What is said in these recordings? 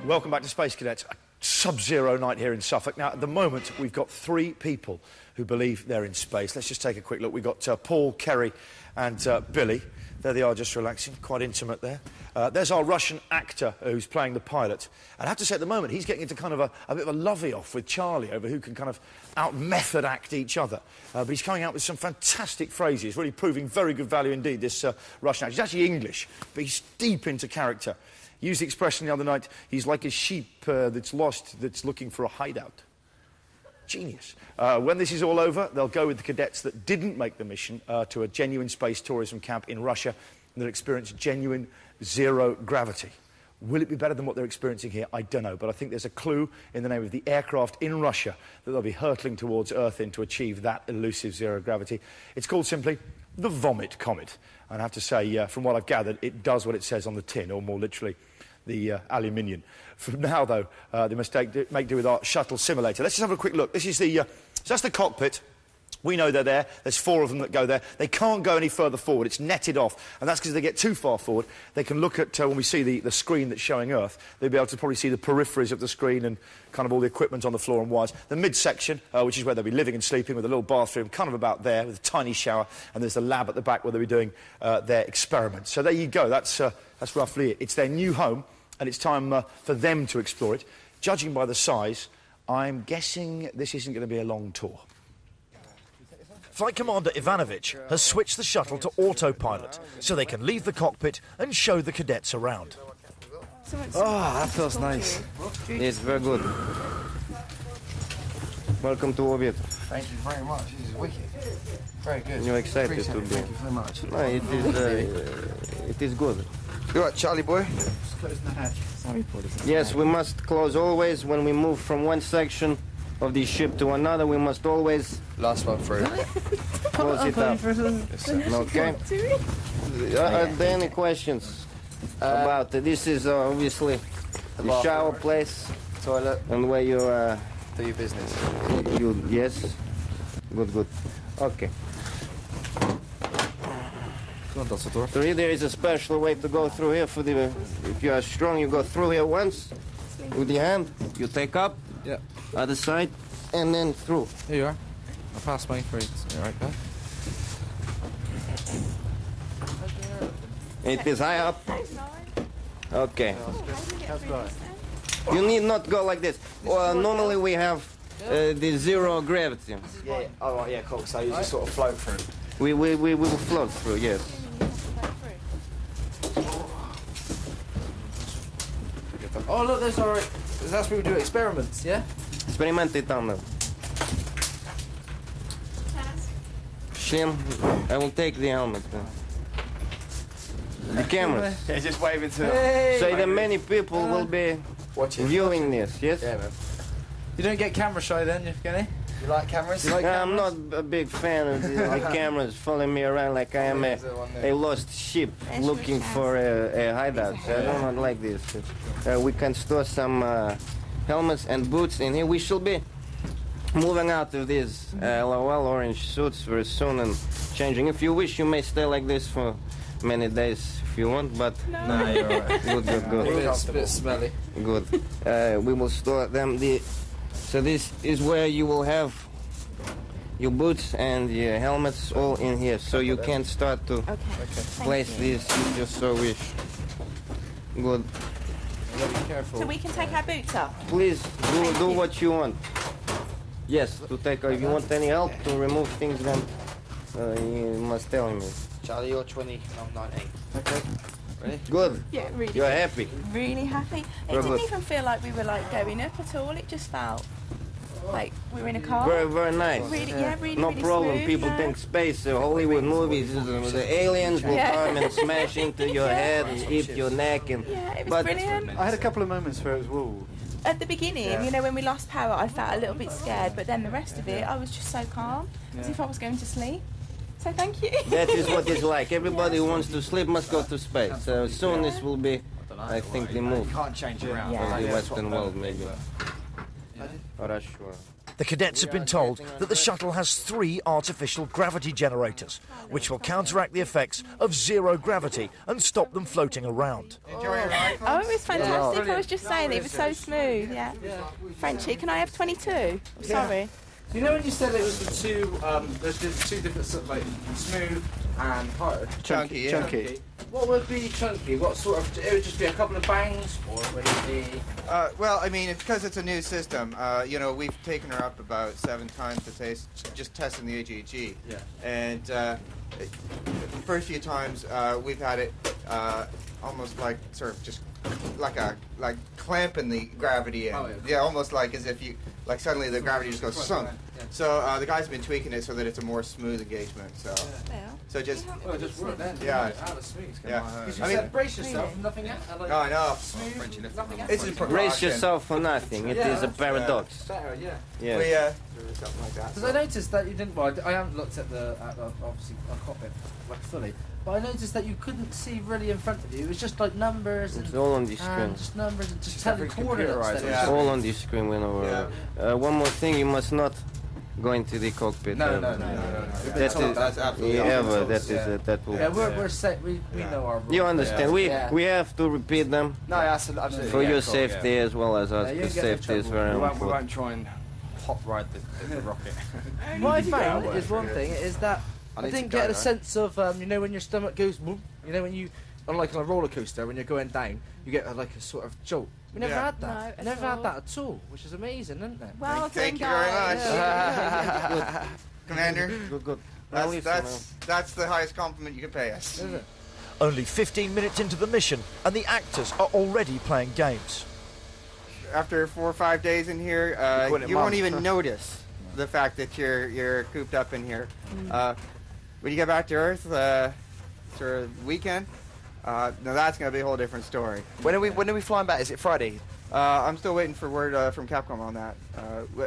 Welcome back to Space Cadets. A sub-zero night here in Suffolk. Now, at the moment, we've got 3 people who believe they're in space. Let's just take a quick look. We've got Paul, Kerry and Billy. There they are, just relaxing. Quite intimate there. There's our Russian actor who's playing the pilot. And I have to say, at the moment, he's getting into kind of a bit of a lovey-off with Charlie over who can kind of out-method act each other. But he's coming out with some fantastic phrases, really proving very good value indeed, this Russian actor. He's actually English, but he's deep into character. Used the expression the other night, he's like a sheep that's lost, that's looking for a hideout. Genius. When this is all over, they'll go with the cadets that didn't make the mission to a genuine space tourism camp in Russia, and they'll experience genuine zero gravity. Will it be better than what they're experiencing here? I don't know, but I think there's a clue in the name of the aircraft in Russia that they'll be hurtling towards Earth in to achieve that elusive zero gravity. It's called simply the Vomit Comet. And I have to say, from what I've gathered, it does what it says on the tin, or more literally, the aluminium. For now, though, they must make do with our shuttle simulator. Let's just have a quick look. This is the, so that's the cockpit. We know they're there. There's 4 of them that go there. They can't go any further forward. It's netted off. And that's because if they get too far forward, they can look at, when we see the screen that's showing Earth, they'll be able to probably see the peripheries of the screen and kind of all the equipment on the floor and wires. The midsection, which is where they'll be living and sleeping with a little bathroom, kind of about there, with a tiny shower. And there's the lab at the back where they'll be doing their experiments. So there you go. That's roughly it. It's their new home, and it's time for them to explore it. Judging by the size, I'm guessing this isn't going to be a long tour. Flight Commander Ivanovich has switched the shuttle to autopilot so they can leave the cockpit and show the cadets around. Oh, that feels nice. It's very good. Welcome to Orbit. Thank you very much. This is wicked. Very good. You're excited to be. Thank you very much. No, it is good. You right, Charlie boy? Just closing the hatch. Sorry, Paul. Yes, we must close always when we move from one section of the ship to another. We must always Last one through. close it up. Okay. Are there any questions about this? Is obviously the shower place, Toilet. and where you Do your business. yes. Good. Okay. So here there is a special way to go through here for the. If you are strong, you go through here once with your hand. You take up. Yeah. Other side, and then through. Here you are. I passed my free. Right back. It is high up. Okay. You need not go like this. Normally we have the zero gravity. Yeah. Oh, right, yeah, cool. So you just sort of float through. We will float through. Yes. Oh look, there's alright. That's where we do experiments, yeah? Experimenty там. Shem, I will take the helmet. The cameras. Yeah, just waving to Hey! So that many people will be watching. viewing this. Yes. Yeah, man. You don't get camera shy then, Evgeny? You like cameras? You like I'm cameras? not a big fan of the cameras following me around like I am a lost sheep looking for a hideout. So I don't like this. We can store some helmets and boots in here. We should be moving out of these LOL orange suits very soon and changing. If you wish, you may stay like this for many days if you want, but No, you're alright. Good. It's a bit smelly. Good. We will store them. So this is where you will have your boots and your helmets all in here. So you can start to place these if you so wish. Good. Be careful. So we can take our boots off? Please do what you want. Yes, to take. If you want any help to remove things, then you must tell me. Charlie, you're 20 and I'm 19. Okay. Ready? Good. Yeah, really. You're happy. Really happy. It Very didn't good. even feel like we were like going up at all. It just felt like we were in a car. Very nice. Really, really, No really problem. smooth, People yeah. think space, Hollywood movies, the aliens will Yeah. come and smash into your head and hit your neck. And Yeah, it was but brilliant. I had a couple of moments where it was woo. At the beginning, you know, when we lost power, I felt a little bit scared, but then the rest of it, I was just so calm, as if I was going to sleep. So thank you. that is what it's like. Everybody who wants to sleep must go to space. So soon this will be, I think, the move You can't change it around. Yeah. of the Western world, maybe. Хорошо. The cadets have been told that the shuttle has 3 artificial gravity generators, which will counteract the effects of zero gravity and stop them floating around. Oh, it was fantastic. I was just saying, it was so smooth, yeah. Frenchie, can I have 22? Sorry. You know when you said it was the two, there's the two different sort of like smooth and hard? Chunky. What would be chunky? What sort of, it would just be a couple of bangs, or would it be? Well, I mean, because it's a new system, you know, we've taken her up about 7 times to taste, just testing the AGG. Yeah. And the first few times, we've had it almost like sort of just like clamping the gravity in. Oh, yeah. Yeah, almost like as if you, like suddenly the gravity just goes sunk. Yeah. So the guys have been tweaking it so that it's a more smooth engagement. So, so just. Well, just work then. Yeah. It's out of smooth. Yeah. Because you I mean, said brace yourself, nothing else. Like, no, I know. smooth, nothing else. It's a Brace precaution. yourself for nothing. It is a paradox. Better, yeah. Yeah. We, something like that. Because I noticed that you didn't. Well, I haven't looked at the obviously a cockpit like fully, but I noticed that you couldn't see really in front of you. It was just like numbers and It's all on the screen. just numbers and just telling coordinates. Yeah. All on the screen when over. One more thing, you must not go into the cockpit. No. That is, That's absolutely ever. awesome. That will. Yeah, we're set. We know our rules. You understand? Yeah. We have to repeat them No, absolutely. for yeah, your cool, safety as well as us. Yeah, you Because get in safety is trouble. very We important. won't try and hot ride the rocket. What I found is one thing is that I need to didn't go, get a right? sense of you know when your stomach goes whoop, you know when you on like on a roller coaster when you're going down you get like a sort of jolt. We never Yeah. had that. No, never at had all. that at all, which is amazing, isn't it? Well Thank done, you very guys. much. Commander, Good. I'll leave that's the highest compliment you can pay us. Is it? Only 15 minutes into the mission and the actors are already playing games. After 4 or 5 days in here, you won't even notice the fact that you're cooped up in here. When you get back to Earth, sort of weekend, now that's going to be a whole different story. When are we flying back? Is it Friday? I'm still waiting for word from Capcom on that.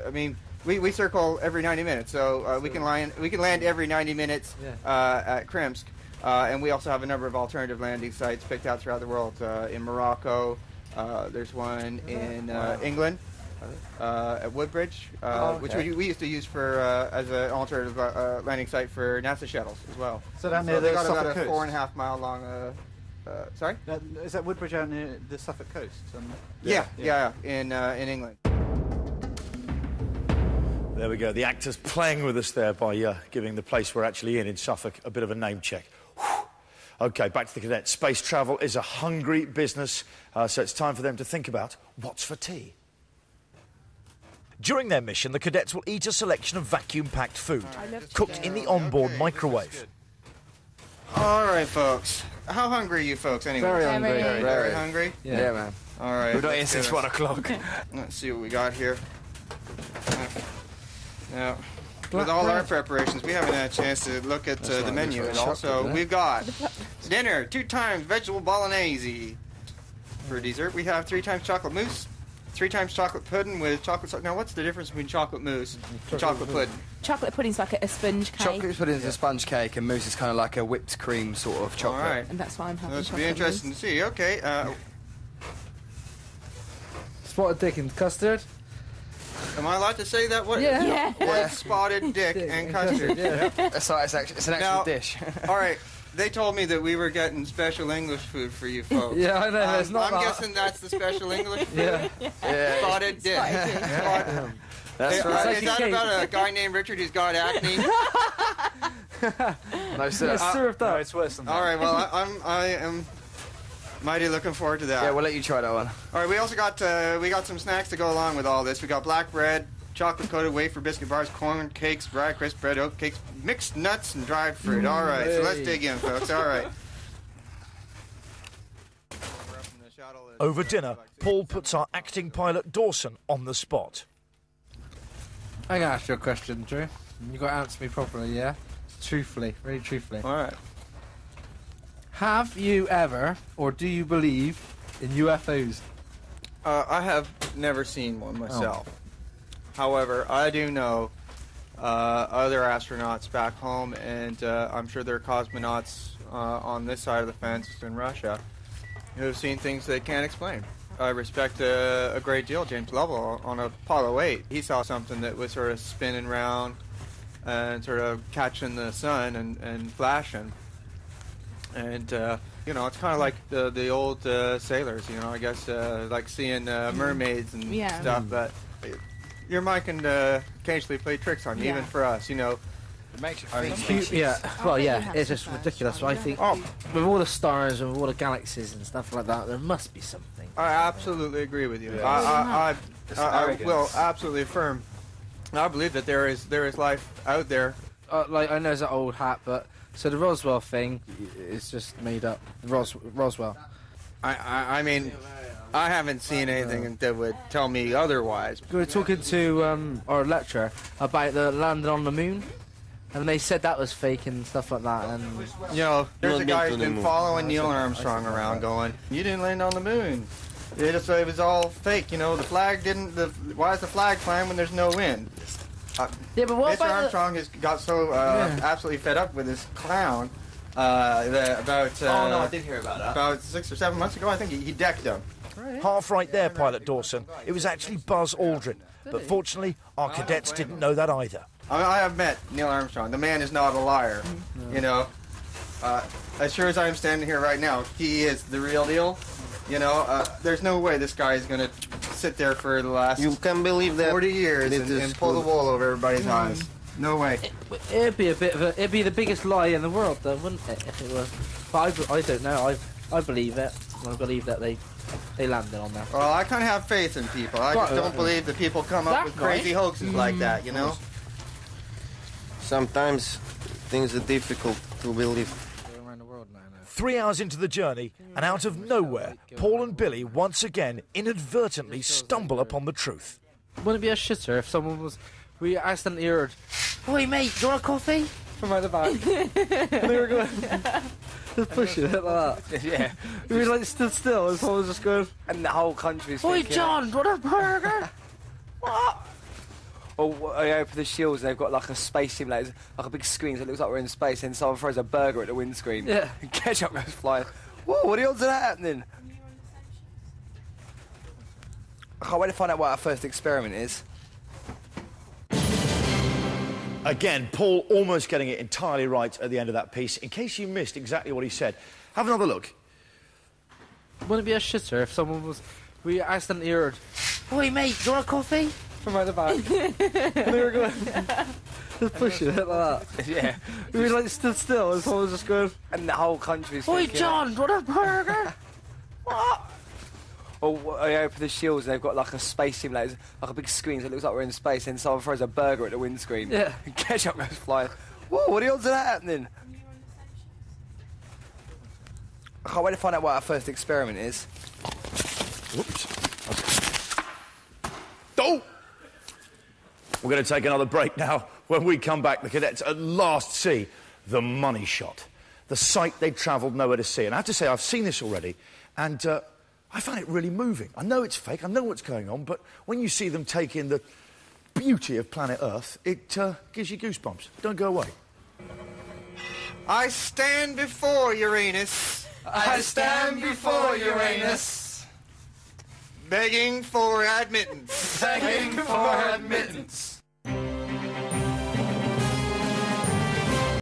I mean, we circle every 90 minutes, so we can land every 90 minutes at Krimsk, and we also have a number of alternative landing sites picked out throughout the world. In Morocco, there's one in England. At Woodbridge, which we used to use for as an alternative landing site for NASA shuttles as well. So down near So the they got Suffolk about a coast? 4.5 mile long. Sorry? Is that Woodbridge out near the Suffolk coast? Yeah, in England. There we go. The actors playing with us there by giving the place we're actually in Suffolk a bit of a name check. Whew. OK, back to the cadets. Space travel is a hungry business, so it's time for them to think about what's for tea. During their mission, the cadets will eat a selection of vacuum-packed food, cooked in the onboard microwave. All right, folks. How hungry are you folks anyway? Very hungry. Very hungry? Yeah, man. All right. We've not eaten let's since do 1 it. o'clock. Let's see what we got here. Now, with all our preparations, we haven't had a chance to look at the menu at all. So we've got dinner, 2 times vegetable bolognese. For dessert, we have 3 times chocolate mousse, 3 times chocolate pudding with chocolate sauce. Now, what's the difference between chocolate mousse and chocolate pudding? Chocolate pudding's like a sponge cake. Chocolate pudding is a sponge cake, and mousse is kind of like a whipped cream sort of chocolate. All right. And that's why I'm having This will be chocolate interesting to see. Okay. Spotted dick and custard. Am I allowed to say that? What? Yeah. What spotted dick and custard? Yeah. It's an actual Now- dish. All right. They told me that we were getting special English food for you folks. Yeah, I know. It's not I'm that. guessing that's the special English food. Yeah. Yeah. Spotted dick. Spotted- That's Is right. that about a guy named Richard who's got acne? No, sir. Served up. it's worse than that. All right. Well, I am mighty looking forward to that. Yeah, we'll let you try that one. All right. We also got some snacks to go along with all this. We got black bread, chocolate coated wafer biscuit bars, corn cakes, dry crisp bread, oat cakes, mixed nuts, and dried fruit. All right. So let's dig in, folks. All right. Over dinner, Paul puts our acting pilot Dawson on the spot. I'm gonna ask you a question, Drew. You got to answer me properly, yeah? Truthfully, really truthfully. All right. Have you ever, or do you believe in UFOs? I have never seen one myself. However, I do know other astronauts back home, and I'm sure there are cosmonauts on this side of the fence in Russia who have seen things they can't explain. I respect a great deal James Lovell on Apollo 8. He saw something that was sort of spinning around and sort of catching the sun and flashing. And, you know, it's kind of like the old sailors, you know, I guess, like seeing mermaids and stuff. But your mind can occasionally play tricks on you, even for us, you know. It makes you think. It's just ridiculous. I think with all the stars and all the galaxies and stuff like that, there must be something. I absolutely agree with you. I will absolutely affirm. I believe that there is life out there. Like, I know it's an old hat, but so the Roswell thing is just made up. Roswell. I mean, I haven't seen anything that would tell me otherwise. We were talking to our lecturer about the landing on the moon, and they said that was fake and stuff like that. And you know, there's a guy who's been following Neil Armstrong around, going, "You didn't land on the moon. It was all fake. You know, the flag didn't. Why is the flag flying when there's no wind?" But what Mr. Armstrong has got so absolutely fed up with this clown about. Oh no, I did hear about that. About 6 or 7 months ago, I think he decked him. Half right there, Pilot Dawson. It was actually Buzz Aldrin. But fortunately, our cadets didn't know that either. I have met Neil Armstrong. The man is not a liar. No. You know, as sure as I'm standing here right now, he is the real deal. You know, there's no way this guy is going to sit there for the last You can believe that 40 years and pull the wool over everybody's eyes. No way. It'd be it'd be the biggest lie in the world, though, wouldn't it? If it was. But I don't know. I believe it. I believe that they landed on that. Well, I kind of have faith in people. I just don't believe that people come up with crazy hoaxes like that. You know. Sometimes things are difficult to believe. 3 hours into the journey, and out of nowhere, Paul and Billy once again inadvertently stumble upon the truth. Wouldn't it be a shitter if someone was... We accidentally heard, "Oi mate, do you want a coffee?" from out the back. And they were going... just pushing it like that. Yeah. We were like stood still and someone was just going... And the whole country's "Oi thinking, John, do you want a burger?" What? Or I open the shields and they've got like a space simulator, like a big screen so it looks like we're in space, and someone throws a burger at the windscreen. Yeah. And ketchup goes flying. Whoa, what are the odds of that happening? I can't wait to find out what our first experiment is. Again, Paul almost getting it entirely right at the end of that piece. In case you missed exactly what he said, have another look. Wouldn't it be a shitter if someone was... We accidentally heard, "Oi mate, do you want a coffee?" from out the back. And they were going... just pushing it like that. Yeah. We were like stood still and someone was just going... And the whole country's "Oi thinking... John, do you want a burger?" What? Or I open the shields and they've got like a space simulator, like a big screen so it looks like we're in space, and someone throws a burger at the windscreen. Yeah. And ketchup goes flying. Whoa, what are the odds of that happening? I can't wait to find out what our first experiment is. Whoops. Oh! We're going to take another break now. When we come back, the cadets at last see the money shot, the sight they'd travelled nowhere to see. And I have to say, I've seen this already, and I find it really moving. I know it's fake, I know what's going on, but when you see them take in the beauty of planet Earth, it gives you goosebumps. Don't go away. I stand before Uranus. I stand before Uranus, begging for admittance. begging for admittance.